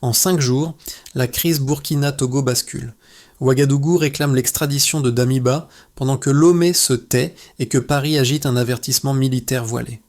En 5 jours, la crise Burkina-Togo bascule. Ouagadougou réclame l'extradition de Damiba pendant que Lomé se tait et que Paris agite un avertissement militaire voilé.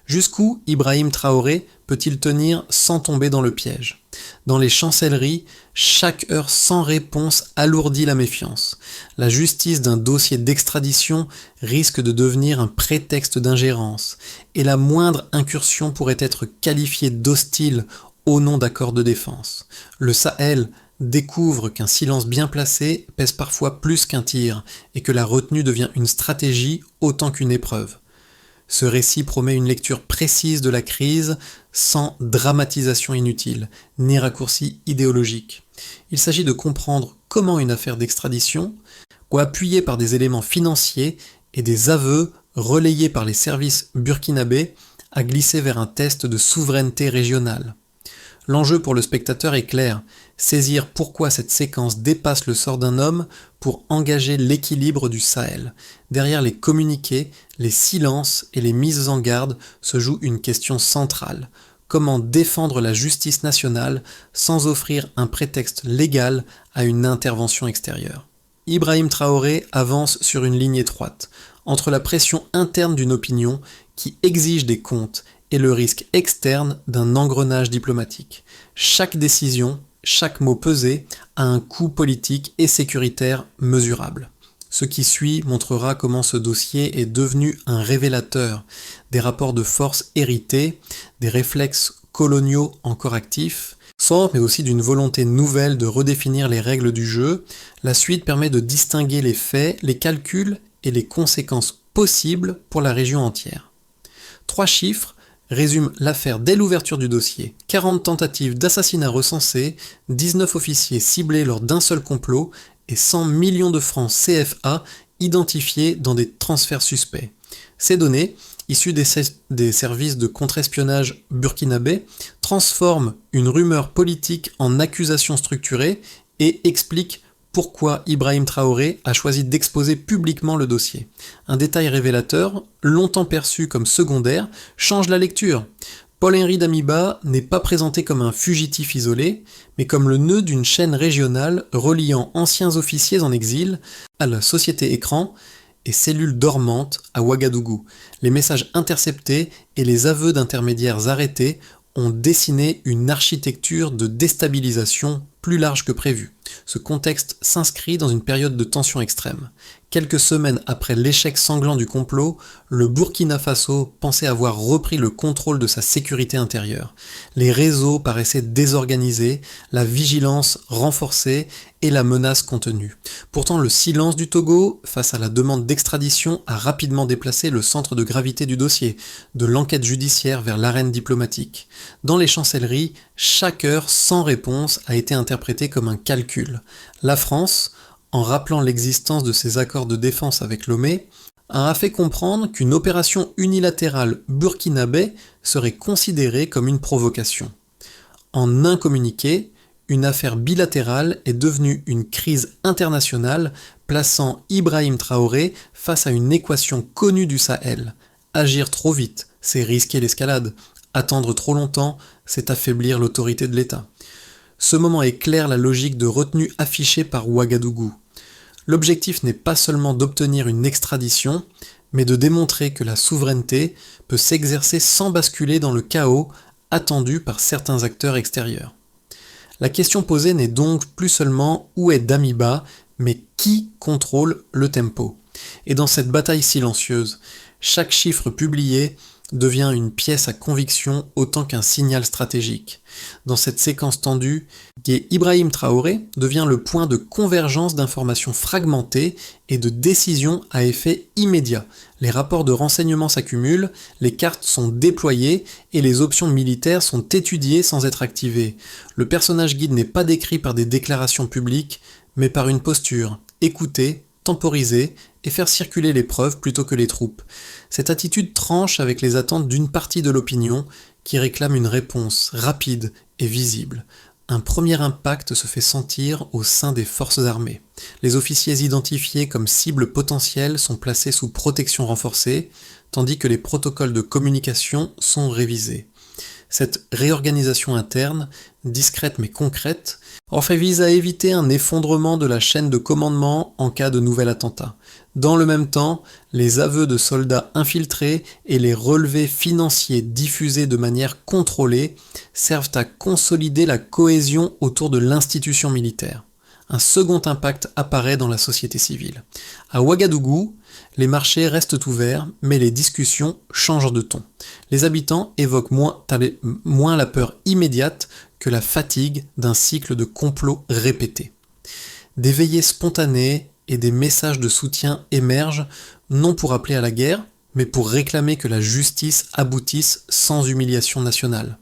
Jusqu'où Ibrahim Traoré peut-il tenir sans tomber dans le piège? Dans les chancelleries, chaque heure sans réponse alourdit la méfiance. La justice d'un dossier d'extradition risque de devenir un prétexte d'ingérence, et la moindre incursion pourrait être qualifiée d'hostile au nom d'accords de défense. Le Sahel découvre qu'un silence bien placé pèse parfois plus qu'un tir, et que la retenue devient une stratégie autant qu'une épreuve. Ce récit promet une lecture précise de la crise, sans dramatisation inutile, ni raccourci idéologique. Il s'agit de comprendre comment une affaire d'extradition, appuyée par des éléments financiers et des aveux relayés par les services burkinabés, a glissé vers un test de souveraineté régionale. L'enjeu pour le spectateur est clair, saisir pourquoi cette séquence dépasse le sort d'un homme pour engager l'équilibre du Sahel. Derrière les communiqués, les silences et les mises en garde se joue une question centrale. Comment défendre la justice nationale sans offrir un prétexte légal à une intervention extérieure? Ibrahim Traoré avance sur une ligne étroite, entre la pression interne d'une opinion qui exige des comptes et le risque externe d'un engrenage diplomatique. Chaque décision, chaque mot pesé a un coût politique et sécuritaire mesurable. Ce qui suit montrera comment ce dossier est devenu un révélateur des rapports de force hérités, des réflexes coloniaux encore actifs, mais aussi d'une volonté nouvelle de redéfinir les règles du jeu. La suite permet de distinguer les faits, les calculs et les conséquences possibles pour la région entière. 3 chiffres résume l'affaire dès l'ouverture du dossier. 40 tentatives d'assassinat recensées, 19 officiers ciblés lors d'un seul complot et 100 millions de francs CFA identifiés dans des transferts suspects. Ces données, issues des services de contre-espionnage burkinabés, transforment une rumeur politique en accusation structurée et expliquent pourquoi Ibrahim Traoré a choisi d'exposer publiquement le dossier. Un détail révélateur, longtemps perçu comme secondaire, change la lecture. Paul-Henri Damiba n'est pas présenté comme un fugitif isolé, mais comme le nœud d'une chaîne régionale reliant anciens officiers en exil à la société écran et cellules dormantes à Ouagadougou. Les messages interceptés et les aveux d'intermédiaires arrêtés ont dessiné une architecture de déstabilisation plus large que prévu. Ce contexte s'inscrit dans une période de tension extrême. Quelques semaines après l'échec sanglant du complot, le Burkina Faso pensait avoir repris le contrôle de sa sécurité intérieure. Les réseaux paraissaient désorganisés, la vigilance renforcée et la menace contenue. Pourtant, le silence du Togo, face à la demande d'extradition, a rapidement déplacé le centre de gravité du dossier, de l'enquête judiciaire vers l'arène diplomatique. Dans les chancelleries, chaque heure sans réponse a été interprétée comme un calcul. La France, en rappelant l'existence de ces accords de défense avec Lomé, a fait comprendre qu'une opération unilatérale burkinabé serait considérée comme une provocation. En un communiqué, une affaire bilatérale est devenue une crise internationale, plaçant Ibrahim Traoré face à une équation connue du Sahel. Agir trop vite, c'est risquer l'escalade. Attendre trop longtemps, c'est affaiblir l'autorité de l'État. Ce moment éclaire la logique de retenue affichée par Ouagadougou. L'objectif n'est pas seulement d'obtenir une extradition, mais de démontrer que la souveraineté peut s'exercer sans basculer dans le chaos attendu par certains acteurs extérieurs. La question posée n'est donc plus seulement où est Damiba, mais qui contrôle le tempo. Et dans cette bataille silencieuse, chaque chiffre publié devient une pièce à conviction autant qu'un signal stratégique. Dans cette séquence tendue, Ibrahim Traoré devient le point de convergence d'informations fragmentées et de décisions à effet immédiat. Les rapports de renseignement s'accumulent, les cartes sont déployées et les options militaires sont étudiées sans être activées. Le personnage guide n'est pas décrit par des déclarations publiques, mais par une posture, écouter, temporiser et faire circuler les preuves plutôt que les troupes. Cette attitude tranche avec les attentes d'une partie de l'opinion qui réclame une réponse rapide et visible. Un premier impact se fait sentir au sein des forces armées. Les officiers identifiés comme cibles potentielles sont placés sous protection renforcée, tandis que les protocoles de communication sont révisés. Cette réorganisation interne, discrète mais concrète, vise à éviter un effondrement de la chaîne de commandement en cas de nouvel attentat. Dans le même temps, les aveux de soldats infiltrés et les relevés financiers diffusés de manière contrôlée servent à consolider la cohésion autour de l'institution militaire. Un second impact apparaît dans la société civile. À Ouagadougou, les marchés restent ouverts, mais les discussions changent de ton. Les habitants évoquent moins la peur immédiate que la fatigue d'un cycle de complots répétés. Des veillées spontanées et des messages de soutien émergent, non pour appeler à la guerre, mais pour réclamer que la justice aboutisse sans humiliation nationale.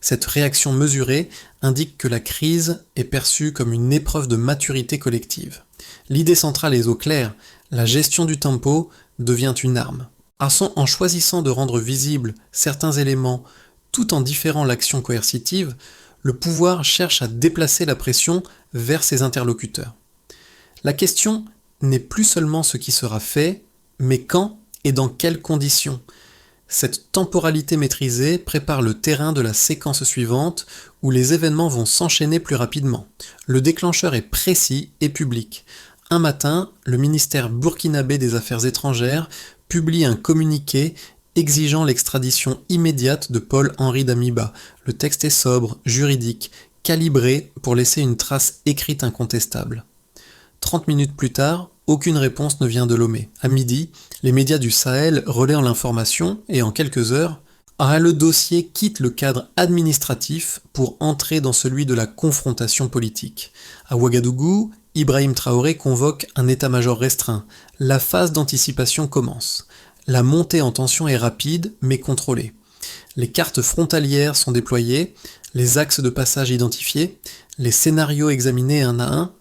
Cette réaction mesurée indique que la crise est perçue comme une épreuve de maturité collective. L'idée centrale est au clair, la gestion du tempo devient une arme. En choisissant de rendre visibles certains éléments tout en différant l'action coercitive, le pouvoir cherche à déplacer la pression vers ses interlocuteurs. La question n'est plus seulement ce qui sera fait, mais quand et dans quelles conditions. Cette temporalité maîtrisée prépare le terrain de la séquence suivante où les événements vont s'enchaîner plus rapidement. Le déclencheur est précis et public. Un matin, le ministère burkinabé des Affaires étrangères publie un communiqué exigeant l'extradition immédiate de Paul-Henri Damiba. Le texte est sobre, juridique, calibré pour laisser une trace écrite incontestable. 30 minutes plus tard, aucune réponse ne vient de Lomé. À midi, les médias du Sahel relaient l'information et en quelques heures, le dossier quitte le cadre administratif pour entrer dans celui de la confrontation politique. À Ouagadougou, Ibrahim Traoré convoque un état-major restreint. La phase d'anticipation commence. La montée en tension est rapide mais contrôlée. Les cartes frontalières sont déployées, les axes de passage identifiés, les scénarios examinés un à un,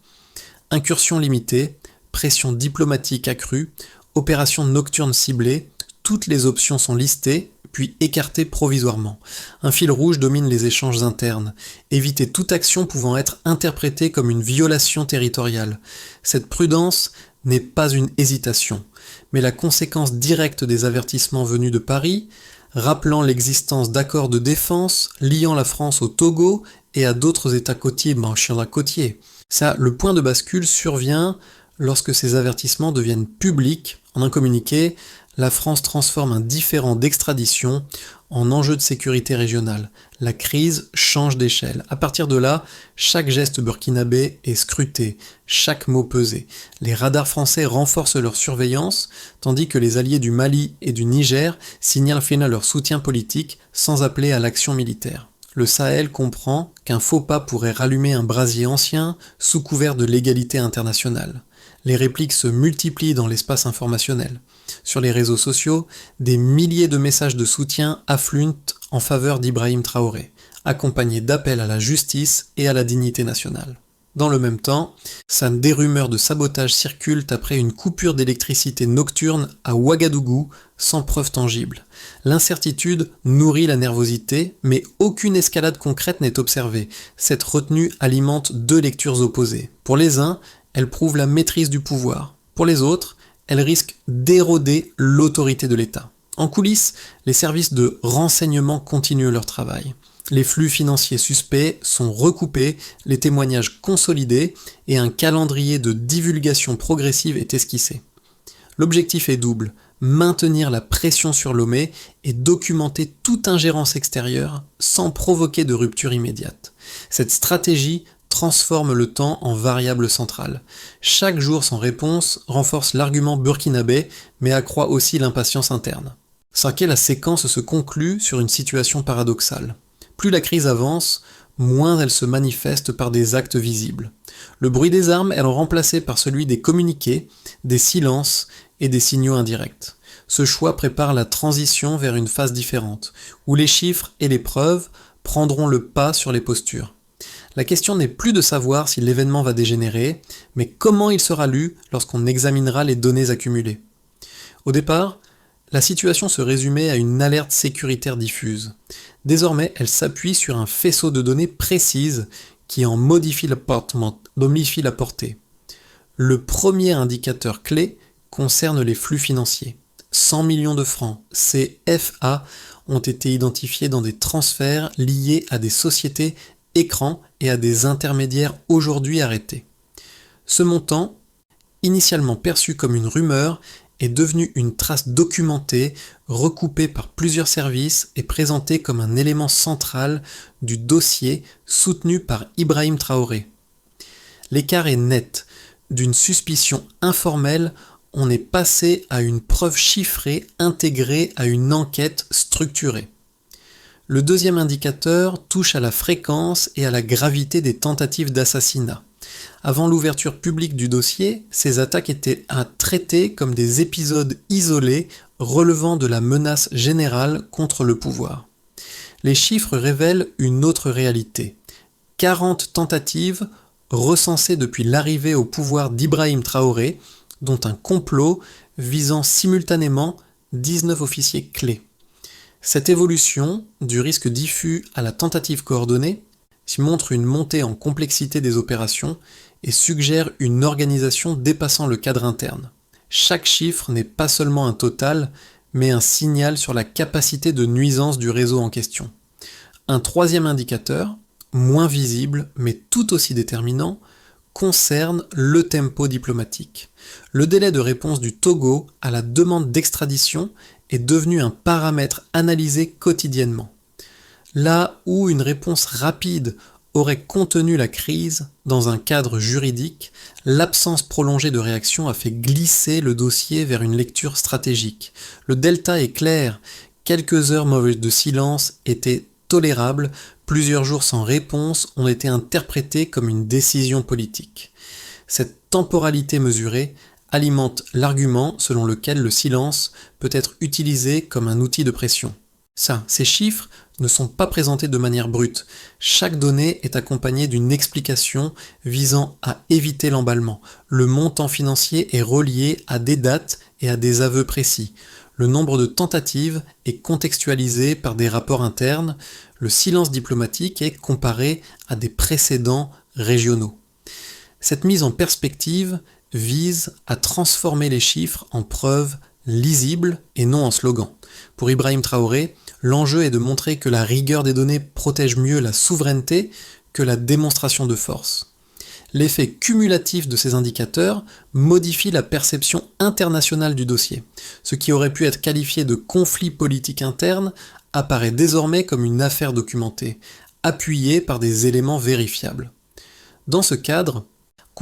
incursion limitée, pression diplomatique accrue, opérations nocturnes ciblées, toutes les options sont listées, puis écartées provisoirement. Un fil rouge domine les échanges internes. Éviter toute action pouvant être interprétée comme une violation territoriale. Cette prudence n'est pas une hésitation, mais la conséquence directe des avertissements venus de Paris, rappelant l'existence d'accords de défense liant la France au Togo et à d'autres États côtiers, côtiers. Le point de bascule survient lorsque ces avertissements deviennent publics. En un communiqué, la France transforme un différend d'extradition en enjeu de sécurité régionale. La crise change d'échelle. À partir de là, chaque geste burkinabé est scruté, chaque mot pesé. Les radars français renforcent leur surveillance, tandis que les alliés du Mali et du Niger signalent finalement leur soutien politique sans appeler à l'action militaire. Le Sahel comprend qu'un faux pas pourrait rallumer un brasier ancien sous couvert de l'égalité internationale. Les répliques se multiplient dans l'espace informationnel. Sur les réseaux sociaux, des milliers de messages de soutien affluent en faveur d'Ibrahim Traoré, accompagnés d'appels à la justice et à la dignité nationale. Dans le même temps, des rumeurs de sabotage circulent après une coupure d'électricité nocturne à Ouagadougou sans preuve tangible. L'incertitude nourrit la nervosité, mais aucune escalade concrète n'est observée. Cette retenue alimente deux lectures opposées. Pour les uns, elle prouve la maîtrise du pouvoir. Pour les autres, elle risque d'éroder l'autorité de l'État. En coulisses, les services de renseignement continuent leur travail. Les flux financiers suspects sont recoupés, les témoignages consolidés et un calendrier de divulgation progressive est esquissé. L'objectif est double, maintenir la pression sur Lomé et documenter toute ingérence extérieure sans provoquer de rupture immédiate. Cette stratégie transforme le temps en variable centrale. Chaque jour sans réponse renforce l'argument burkinabé, mais accroît aussi l'impatience interne. La séquence se conclut sur une situation paradoxale. Plus la crise avance, moins elle se manifeste par des actes visibles. Le bruit des armes est remplacé par celui des communiqués, des silences et des signaux indirects. Ce choix prépare la transition vers une phase différente, où les chiffres et les preuves prendront le pas sur les postures. La question n'est plus de savoir si l'événement va dégénérer, mais comment il sera lu lorsqu'on examinera les données accumulées. Au départ, la situation se résumait à une alerte sécuritaire diffuse. Désormais, elle s'appuie sur un faisceau de données précises qui en modifie la portée. Le premier indicateur clé concerne les flux financiers. 100 millions de francs, CFA, ont été identifiés dans des transferts liés à des sociétés écrans et à des intermédiaires aujourd'hui arrêtés. Ce montant, initialement perçu comme une rumeur, est devenu une trace documentée, recoupée par plusieurs services et présentée comme un élément central du dossier soutenu par Ibrahim Traoré. L'écart est net. D'une suspicion informelle, on est passé à une preuve chiffrée intégrée à une enquête structurée. Le deuxième indicateur touche à la fréquence et à la gravité des tentatives d'assassinat. Avant l'ouverture publique du dossier, ces attaques étaient à traiter comme des épisodes isolés relevant de la menace générale contre le pouvoir. Les chiffres révèlent une autre réalité. 40 tentatives recensées depuis l'arrivée au pouvoir d'Ibrahim Traoré, dont un complot visant simultanément 19 officiers clés. Cette évolution, du risque diffus à la tentative coordonnée, montre une montée en complexité des opérations et suggère une organisation dépassant le cadre interne. Chaque chiffre n'est pas seulement un total, mais un signal sur la capacité de nuisance du réseau en question. Un troisième indicateur, moins visible mais tout aussi déterminant, concerne le tempo diplomatique. Le délai de réponse du Togo à la demande d'extradition est devenu un paramètre analysé quotidiennement. Là où une réponse rapide aurait contenu la crise dans un cadre juridique, l'absence prolongée de réaction a fait glisser le dossier vers une lecture stratégique. Le delta est clair, quelques heures de silence étaient tolérables, plusieurs jours sans réponse ont été interprétés comme une décision politique. Cette temporalité mesurée alimente l'argument selon lequel le silence peut être utilisé comme un outil de pression. Ces chiffres ne sont pas présentés de manière brute. Chaque donnée est accompagnée d'une explication visant à éviter l'emballement. Le montant financier est relié à des dates et à des aveux précis. Le nombre de tentatives est contextualisé par des rapports internes. Le silence diplomatique est comparé à des précédents régionaux. Cette mise en perspective vise à transformer les chiffres en preuves lisibles et non en slogans. Pour Ibrahim Traoré, l'enjeu est de montrer que la rigueur des données protège mieux la souveraineté que la démonstration de force. L'effet cumulatif de ces indicateurs modifie la perception internationale du dossier. Ce qui aurait pu être qualifié de conflit politique interne apparaît désormais comme une affaire documentée, appuyée par des éléments vérifiables. Dans ce cadre,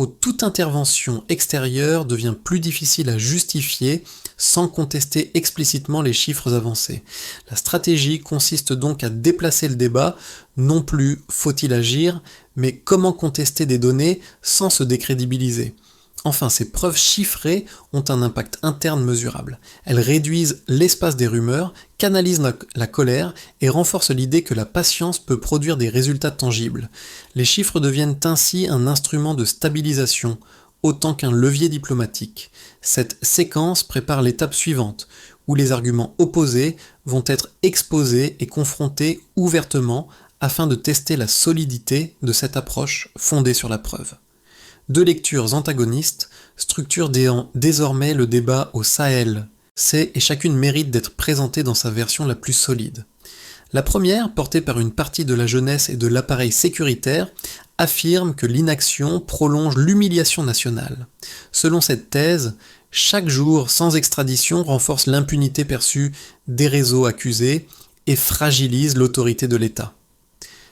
toute intervention extérieure devient plus difficile à justifier sans contester explicitement les chiffres avancés. La stratégie consiste donc à déplacer le débat, non plus faut-il agir, mais comment contester des données sans se décrédibiliser. Enfin, ces preuves chiffrées ont un impact interne mesurable. Elles réduisent l'espace des rumeurs, canalisent la colère et renforcent l'idée que la patience peut produire des résultats tangibles. Les chiffres deviennent ainsi un instrument de stabilisation, autant qu'un levier diplomatique. Cette séquence prépare l'étape suivante, où les arguments opposés vont être exposés et confrontés ouvertement afin de tester la solidité de cette approche fondée sur la preuve. Deux lectures antagonistes structurent désormais le débat au Sahel. Et chacune mérite d'être présentée dans sa version la plus solide. La première, portée par une partie de la jeunesse et de l'appareil sécuritaire, affirme que l'inaction prolonge l'humiliation nationale. Selon cette thèse, chaque jour sans extradition renforce l'impunité perçue des réseaux accusés et fragilise l'autorité de l'État.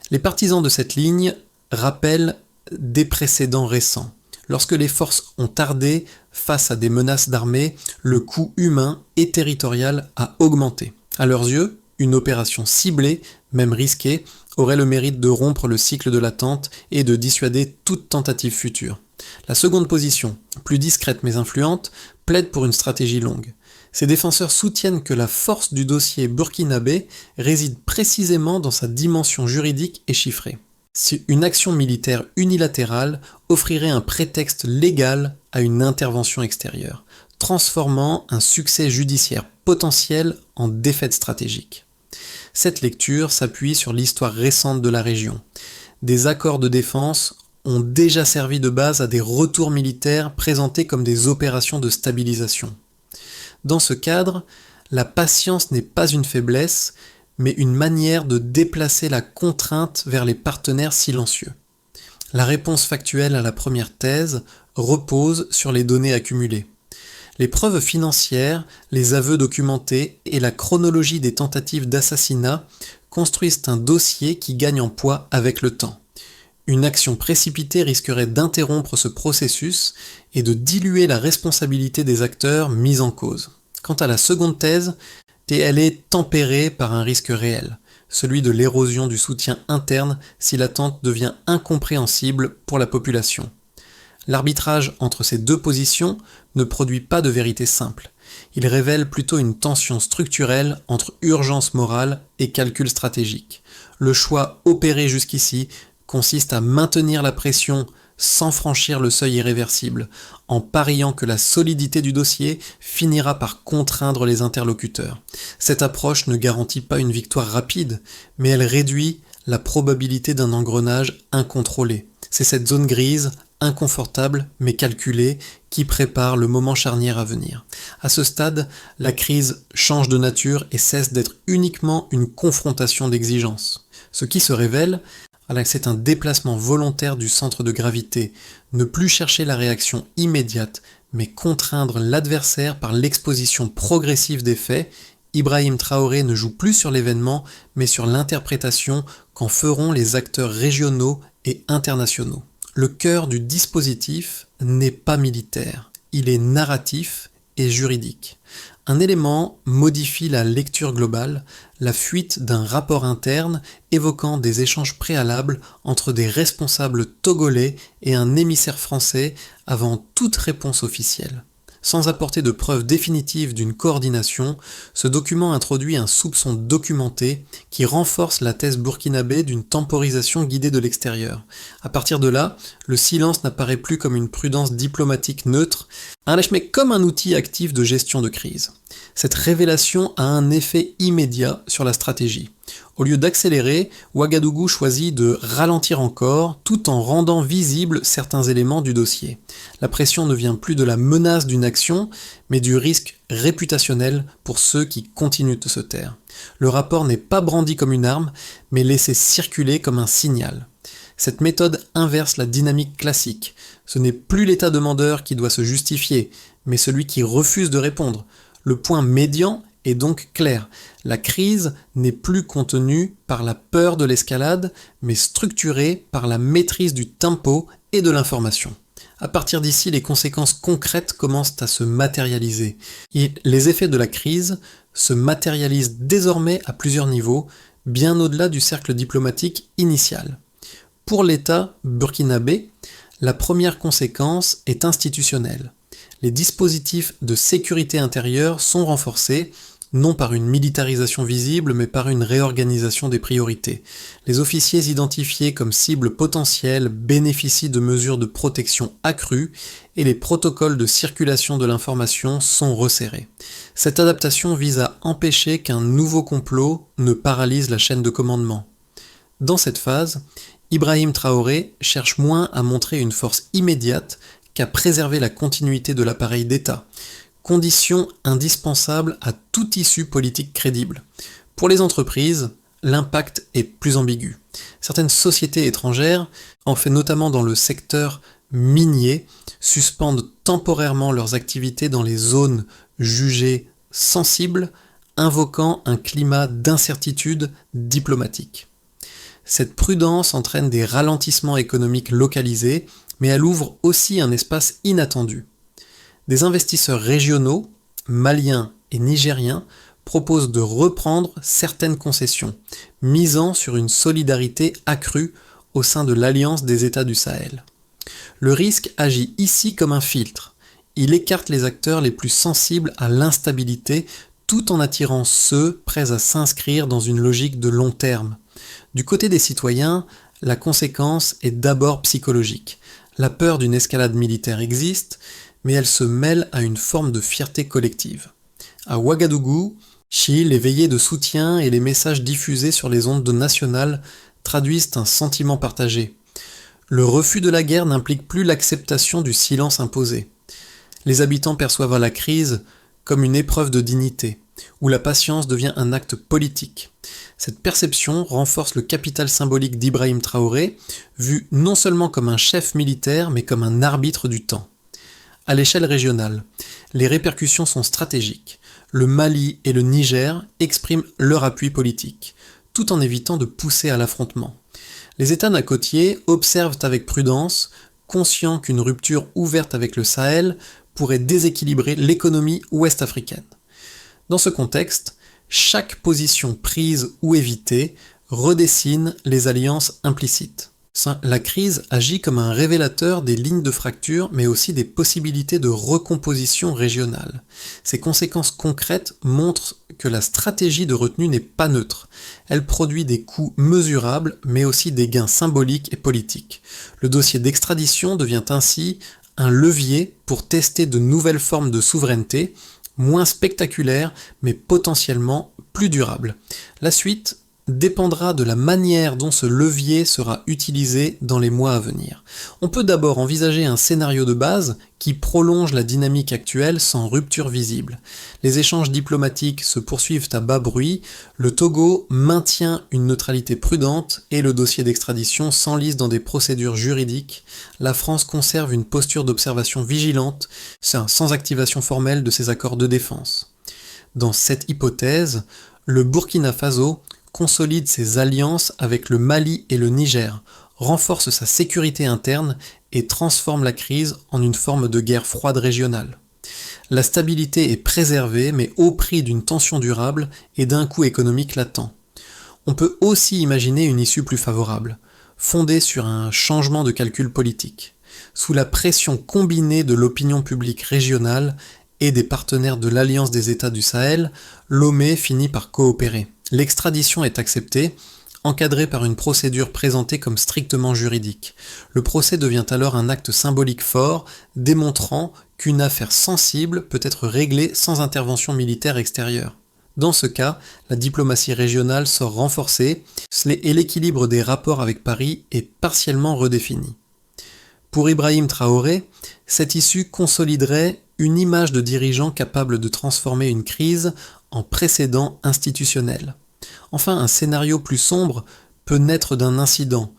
Les partisans de cette ligne rappellent des précédents récents. Lorsque les forces ont tardé face à des menaces d'armée, le coût humain et territorial a augmenté. À leurs yeux, une opération ciblée, même risquée, aurait le mérite de rompre le cycle de l'attente et de dissuader toute tentative future. La seconde position, plus discrète mais influente, plaide pour une stratégie longue. Ces défenseurs soutiennent que la force du dossier burkinabé réside précisément dans sa dimension juridique et chiffrée. Si une action militaire unilatérale offrirait un prétexte légal à une intervention extérieure, transformant un succès judiciaire potentiel en défaite stratégique. Cette lecture s'appuie sur l'histoire récente de la région. Des accords de défense ont déjà servi de base à des retours militaires présentés comme des opérations de stabilisation. Dans ce cadre, la patience n'est pas une faiblesse, mais une manière de déplacer la contrainte vers les partenaires silencieux. La réponse factuelle à la première thèse repose sur les données accumulées. Les preuves financières, les aveux documentés et la chronologie des tentatives d'assassinat construisent un dossier qui gagne en poids avec le temps. Une action précipitée risquerait d'interrompre ce processus et de diluer la responsabilité des acteurs mis en cause. Quant à la seconde thèse, elle est tempérée par un risque réel, celui de l'érosion du soutien interne si l'attente devient incompréhensible pour la population. L'arbitrage entre ces deux positions ne produit pas de vérité simple. Il révèle plutôt une tension structurelle entre urgence morale et calcul stratégique. Le choix opéré jusqu'ici consiste à maintenir la pression sans franchir le seuil irréversible, en pariant que la solidité du dossier finira par contraindre les interlocuteurs. Cette approche ne garantit pas une victoire rapide, mais elle réduit la probabilité d'un engrenage incontrôlé. C'est cette zone grise, inconfortable mais calculée, qui prépare le moment charnière à venir. À ce stade, la crise change de nature et cesse d'être uniquement une confrontation d'exigences. Ce qui se révèle, c'est un déplacement volontaire du centre de gravité, ne plus chercher la réaction immédiate, mais contraindre l'adversaire par l'exposition progressive des faits. Ibrahim Traoré ne joue plus sur l'événement, mais sur l'interprétation qu'en feront les acteurs régionaux et internationaux. Le cœur du dispositif n'est pas militaire, il est narratif et juridique. Un élément modifie la lecture globale, la fuite d'un rapport interne évoquant des échanges préalables entre des responsables togolais et un émissaire français avant toute réponse officielle. Sans apporter de preuves définitives d'une coordination, ce document introduit un soupçon documenté qui renforce la thèse burkinabé d'une temporisation guidée de l'extérieur. À partir de là, le silence n'apparaît plus comme une prudence diplomatique neutre, mais comme un outil actif de gestion de crise. Cette révélation a un effet immédiat sur la stratégie. Au lieu d'accélérer, Ouagadougou choisit de ralentir encore tout en rendant visibles certains éléments du dossier. La pression ne vient plus de la menace d'une action, mais du risque réputationnel pour ceux qui continuent de se taire. Le rapport n'est pas brandi comme une arme, mais laissé circuler comme un signal. Cette méthode inverse la dynamique classique. Ce n'est plus l'État demandeur qui doit se justifier, mais celui qui refuse de répondre. Le point médian est donc clair. La crise n'est plus contenue par la peur de l'escalade, mais structurée par la maîtrise du tempo et de l'information. À partir d'ici, les conséquences concrètes commencent à se matérialiser. Et les effets de la crise se matérialisent désormais à plusieurs niveaux, bien au-delà du cercle diplomatique initial. Pour l'État burkinabé, la première conséquence est institutionnelle. Les dispositifs de sécurité intérieure sont renforcés, non par une militarisation visible, mais par une réorganisation des priorités. Les officiers identifiés comme cibles potentielles bénéficient de mesures de protection accrues et les protocoles de circulation de l'information sont resserrés. Cette adaptation vise à empêcher qu'un nouveau complot ne paralyse la chaîne de commandement. Dans cette phase, Ibrahim Traoré cherche moins à montrer une force immédiate qu'à préserver la continuité de l'appareil d'État, condition indispensable à toute issue politique crédible. Pour les entreprises, l'impact est plus ambigu. Certaines sociétés étrangères, en fait notamment dans le secteur minier, suspendent temporairement leurs activités dans les zones jugées sensibles, invoquant un climat d'incertitude diplomatique. Cette prudence entraîne des ralentissements économiques localisés, mais elle ouvre aussi un espace inattendu. Des investisseurs régionaux, maliens et nigériens, proposent de reprendre certaines concessions, misant sur une solidarité accrue au sein de l'Alliance des États du Sahel. Le risque agit ici comme un filtre. Il écarte les acteurs les plus sensibles à l'instabilité tout en attirant ceux prêts à s'inscrire dans une logique de long terme. Du côté des citoyens, la conséquence est d'abord psychologique. La peur d'une escalade militaire existe, mais elle se mêle à une forme de fierté collective. À Ouagadougou, les veillées de soutien et les messages diffusés sur les ondes nationales traduisent un sentiment partagé. Le refus de la guerre n'implique plus l'acceptation du silence imposé. Les habitants perçoivent la crise comme une épreuve de dignité, où la patience devient un acte politique. Cette perception renforce le capital symbolique d'Ibrahim Traoré, vu non seulement comme un chef militaire, mais comme un arbitre du temps. À l'échelle régionale, les répercussions sont stratégiques. Le Mali et le Niger expriment leur appui politique, tout en évitant de pousser à l'affrontement. Les États côtiers observent avec prudence, conscients qu'une rupture ouverte avec le Sahel pourrait déséquilibrer l'économie ouest-africaine. Dans ce contexte, chaque position prise ou évitée redessine les alliances implicites. La crise agit comme un révélateur des lignes de fracture, mais aussi des possibilités de recomposition régionale. Ces conséquences concrètes montrent que la stratégie de retenue n'est pas neutre. Elle produit des coûts mesurables, mais aussi des gains symboliques et politiques. Le dossier d'extradition devient ainsi un levier pour tester de nouvelles formes de souveraineté, moins spectaculaires, mais potentiellement plus durables. La suite dépendra de la manière dont ce levier sera utilisé dans les mois à venir. On peut d'abord envisager un scénario de base qui prolonge la dynamique actuelle sans rupture visible. Les échanges diplomatiques se poursuivent à bas bruit, le Togo maintient une neutralité prudente et le dossier d'extradition s'enlise dans des procédures juridiques. La France conserve une posture d'observation vigilante, sans activation formelle de ses accords de défense. Dans cette hypothèse, le Burkina Faso consolide ses alliances avec le Mali et le Niger, renforce sa sécurité interne et transforme la crise en une forme de guerre froide régionale. La stabilité est préservée, mais au prix d'une tension durable et d'un coût économique latent. On peut aussi imaginer une issue plus favorable, fondée sur un changement de calcul politique. Sous la pression combinée de l'opinion publique régionale et des partenaires de l'Alliance des États du Sahel, Lomé finit par coopérer. L'extradition est acceptée, encadrée par une procédure présentée comme strictement juridique. Le procès devient alors un acte symbolique fort, démontrant qu'une affaire sensible peut être réglée sans intervention militaire extérieure. Dans ce cas, la diplomatie régionale sort renforcée et l'équilibre des rapports avec Paris est partiellement redéfini. Pour Ibrahim Traoré, cette issue consoliderait une image de dirigeant capable de transformer une crise en précédent institutionnel. Enfin, un scénario plus sombre peut naître d'un incident,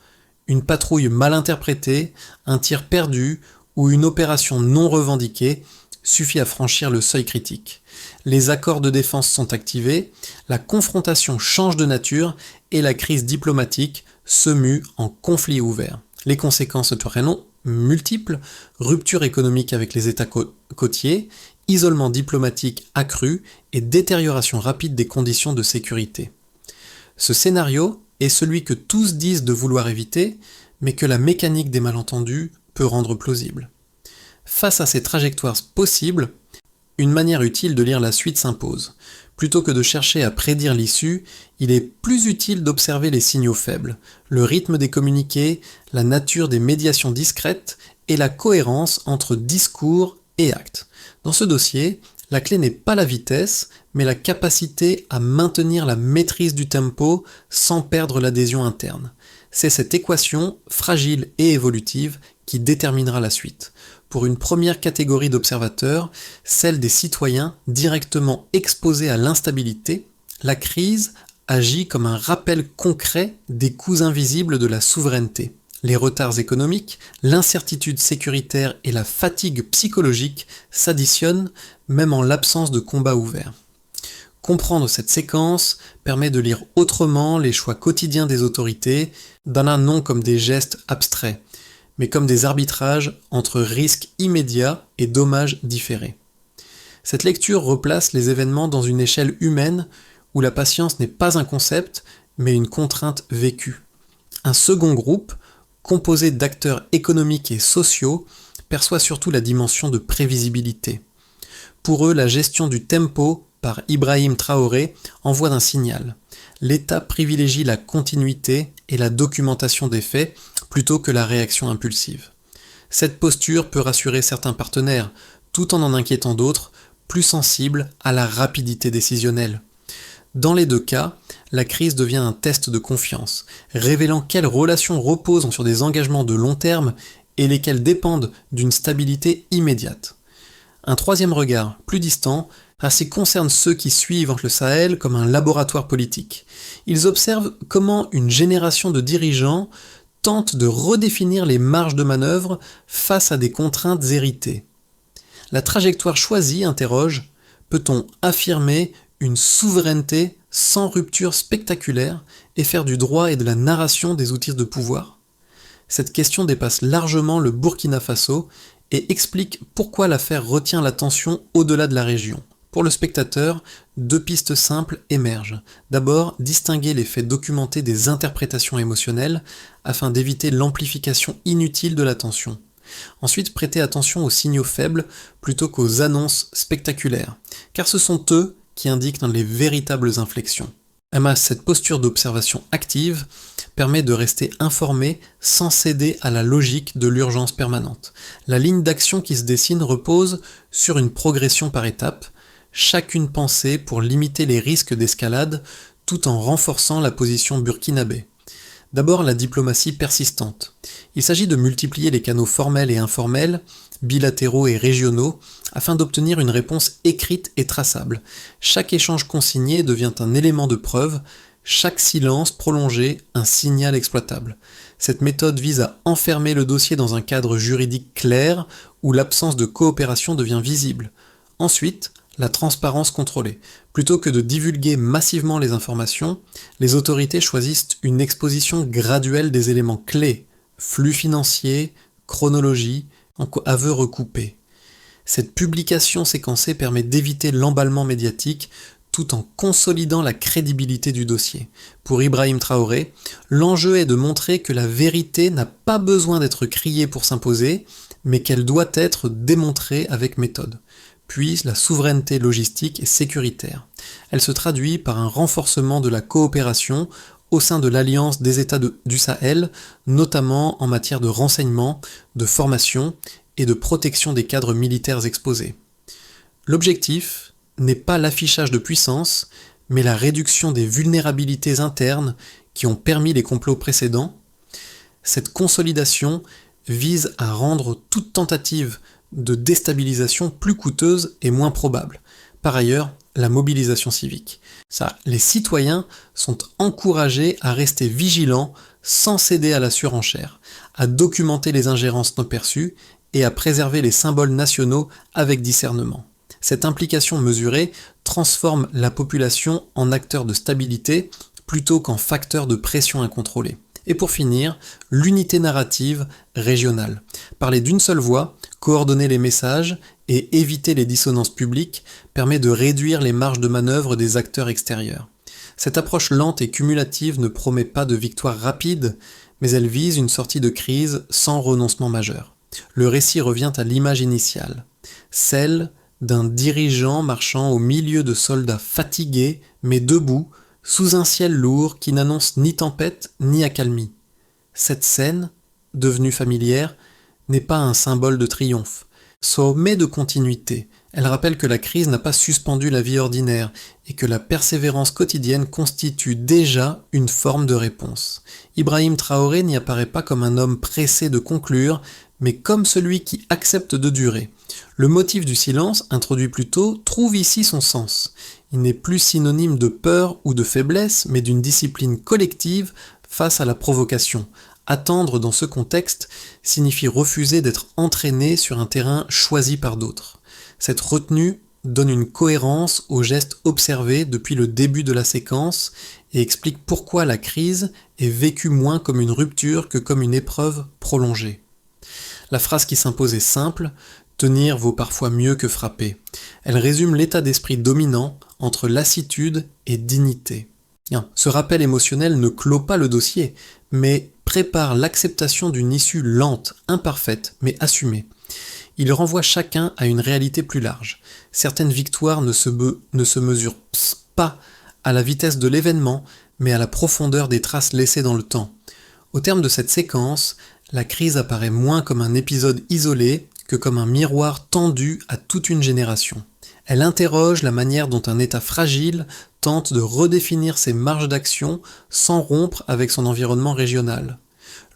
une patrouille mal interprétée, un tir perdu ou une opération non revendiquée suffit à franchir le seuil critique. Les accords de défense sont activés, la confrontation change de nature et la crise diplomatique se mue en conflit ouvert. Les conséquences seraient multiples, rupture économique avec les États côtiers, isolement diplomatique accru et détérioration rapide des conditions de sécurité. Ce scénario est celui que tous disent de vouloir éviter, mais que la mécanique des malentendus peut rendre plausible. Face à ces trajectoires possibles, une manière utile de lire la suite s'impose. Plutôt que de chercher à prédire l'issue, il est plus utile d'observer les signaux faibles, le rythme des communiqués, la nature des médiations discrètes et la cohérence entre discours et actes. Dans ce dossier, la clé n'est pas la vitesse, mais la capacité à maintenir la maîtrise du tempo sans perdre l'adhésion interne. C'est cette équation, fragile et évolutive, qui déterminera la suite. Pour une première catégorie d'observateurs, celle des citoyens directement exposés à l'instabilité, la crise agit comme un rappel concret des coûts invisibles de la souveraineté. Les retards économiques, l'incertitude sécuritaire et la fatigue psychologique s'additionnent même en l'absence de combat ouvert. Comprendre cette séquence permet de lire autrement les choix quotidiens des autorités, non comme des gestes abstraits, mais comme des arbitrages entre risques immédiats et dommages différés. Cette lecture replace les événements dans une échelle humaine où la patience n'est pas un concept, mais une contrainte vécue. Un second groupe, composé d'acteurs économiques et sociaux, perçoit surtout la dimension de prévisibilité. Pour eux, la gestion du tempo par Ibrahim Traoré envoie un signal. L'État privilégie la continuité et la documentation des faits plutôt que la réaction impulsive. Cette posture peut rassurer certains partenaires, tout en inquiétant d'autres, plus sensibles à la rapidité décisionnelle. Dans les deux cas, la crise devient un test de confiance, révélant quelles relations reposent sur des engagements de long terme et lesquels dépendent d'une stabilité immédiate. Un troisième regard, plus distant, Rassi concerne ceux qui suivent le Sahel comme un laboratoire politique. Ils observent comment une génération de dirigeants tente de redéfinir les marges de manœuvre face à des contraintes héritées. La trajectoire choisie interroge: peut-on affirmer une souveraineté sans rupture spectaculaire et faire du droit et de la narration des outils de pouvoir? Cette question dépasse largement le Burkina Faso et explique pourquoi l'affaire retient l'attention au-delà de la région. Pour le spectateur, deux pistes simples émergent. D'abord, distinguer les faits documentés des interprétations émotionnelles afin d'éviter l'amplification inutile de l'attention. Ensuite, prêter attention aux signaux faibles plutôt qu'aux annonces spectaculaires, car ce sont eux qui indiquent les véritables inflexions. Cette posture d'observation active permet de rester informé sans céder à la logique de l'urgence permanente. La ligne d'action qui se dessine repose sur une progression par étapes, chacune pensée pour limiter les risques d'escalade tout en renforçant la position burkinabé. D'abord, la diplomatie persistante. Il s'agit de multiplier les canaux formels et informels, bilatéraux et régionaux, afin d'obtenir une réponse écrite et traçable. Chaque échange consigné devient un élément de preuve, chaque silence prolongé un signal exploitable. Cette méthode vise à enfermer le dossier dans un cadre juridique clair où l'absence de coopération devient visible. Ensuite, la transparence contrôlée. Plutôt que de divulguer massivement les informations, les autorités choisissent une exposition graduelle des éléments clés, flux financiers, chronologie, aveux recoupés. Cette publication séquencée permet d'éviter l'emballement médiatique tout en consolidant la crédibilité du dossier. Pour Ibrahim Traoré, l'enjeu est de montrer que la vérité n'a pas besoin d'être criée pour s'imposer, mais qu'elle doit être démontrée avec méthode. Puis la souveraineté logistique et sécuritaire. Elle se traduit par un renforcement de la coopération au sein de l'Alliance des États du Sahel, notamment en matière de renseignement, de formation et de protection des cadres militaires exposés. L'objectif n'est pas l'affichage de puissance, mais la réduction des vulnérabilités internes qui ont permis les complots précédents. Cette consolidation vise à rendre toute tentative de déstabilisation plus coûteuse et moins probable. Par ailleurs, la mobilisation civique. Les citoyens sont encouragés à rester vigilants sans céder à la surenchère, à documenter les ingérences non perçues et à préserver les symboles nationaux avec discernement. Cette implication mesurée transforme la population en acteur de stabilité plutôt qu'en facteur de pression incontrôlée. Et pour finir, l'unité narrative régionale. Parler d'une seule voix, coordonner les messages et éviter les dissonances publiques permet de réduire les marges de manœuvre des acteurs extérieurs. Cette approche lente et cumulative ne promet pas de victoire rapide, mais elle vise une sortie de crise sans renoncement majeur. Le récit revient à l'image initiale, celle d'un dirigeant marchant au milieu de soldats fatigués mais debout, sous un ciel lourd qui n'annonce ni tempête ni accalmie. Cette scène, devenue familière, n'est pas un symbole de triomphe. Sommet de continuité, elle rappelle que la crise n'a pas suspendu la vie ordinaire et que la persévérance quotidienne constitue déjà une forme de réponse. Ibrahim Traoré n'y apparaît pas comme un homme pressé de conclure, mais comme celui qui accepte de durer. Le motif du silence, introduit plus tôt, trouve ici son sens. Il n'est plus synonyme de peur ou de faiblesse, mais d'une discipline collective face à la provocation. Attendre dans ce contexte signifie refuser d'être entraîné sur un terrain choisi par d'autres. Cette retenue donne une cohérence aux gestes observés depuis le début de la séquence et explique pourquoi la crise est vécue moins comme une rupture que comme une épreuve prolongée. La phrase qui s'impose est simple: tenir vaut parfois mieux que frapper. Elle résume l'état d'esprit dominant entre lassitude et dignité. Ce rappel émotionnel ne clôt pas le dossier, mais prépare l'acceptation d'une issue lente, imparfaite, mais assumée. Il renvoie chacun à une réalité plus large. Certaines victoires ne se mesurent pas à la vitesse de l'événement, mais à la profondeur des traces laissées dans le temps. Au terme de cette séquence, la crise apparaît moins comme un épisode isolé que comme un miroir tendu à toute une génération. Elle interroge la manière dont un État fragile tente de redéfinir ses marges d'action sans rompre avec son environnement régional.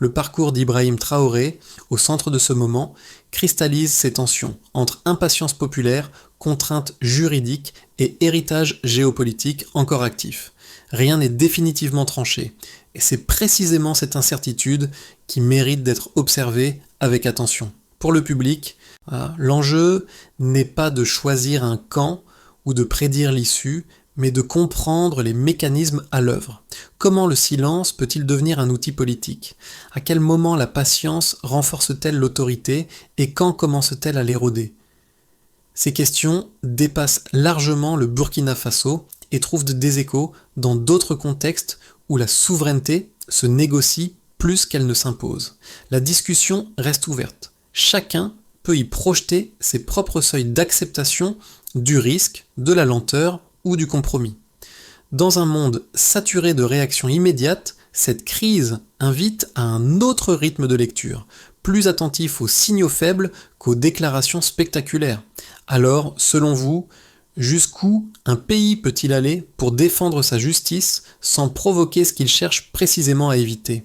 Le parcours d'Ibrahim Traoré, au centre de ce moment, cristallise ces tensions entre impatience populaire, contraintes juridiques et héritage géopolitique encore actif. Rien n'est définitivement tranché, et c'est précisément cette incertitude qui mérite d'être observée avec attention. Pour le public, l'enjeu n'est pas de choisir un camp ou de prédire l'issue, mais de comprendre les mécanismes à l'œuvre. Comment le silence peut-il devenir un outil politique? À quel moment la patience renforce-t-elle l'autorité et quand commence-t-elle à l'éroder? Ces questions dépassent largement le Burkina Faso et trouvent des échos dans d'autres contextes où la souveraineté se négocie plus qu'elle ne s'impose. La discussion reste ouverte. Chacun peut y projeter ses propres seuils d'acceptation du risque, de la lenteur ou du compromis. Dans un monde saturé de réactions immédiates, cette crise invite à un autre rythme de lecture, plus attentif aux signaux faibles qu'aux déclarations spectaculaires. Alors, selon vous, jusqu'où un pays peut-il aller pour défendre sa justice sans provoquer ce qu'il cherche précisément à éviter ?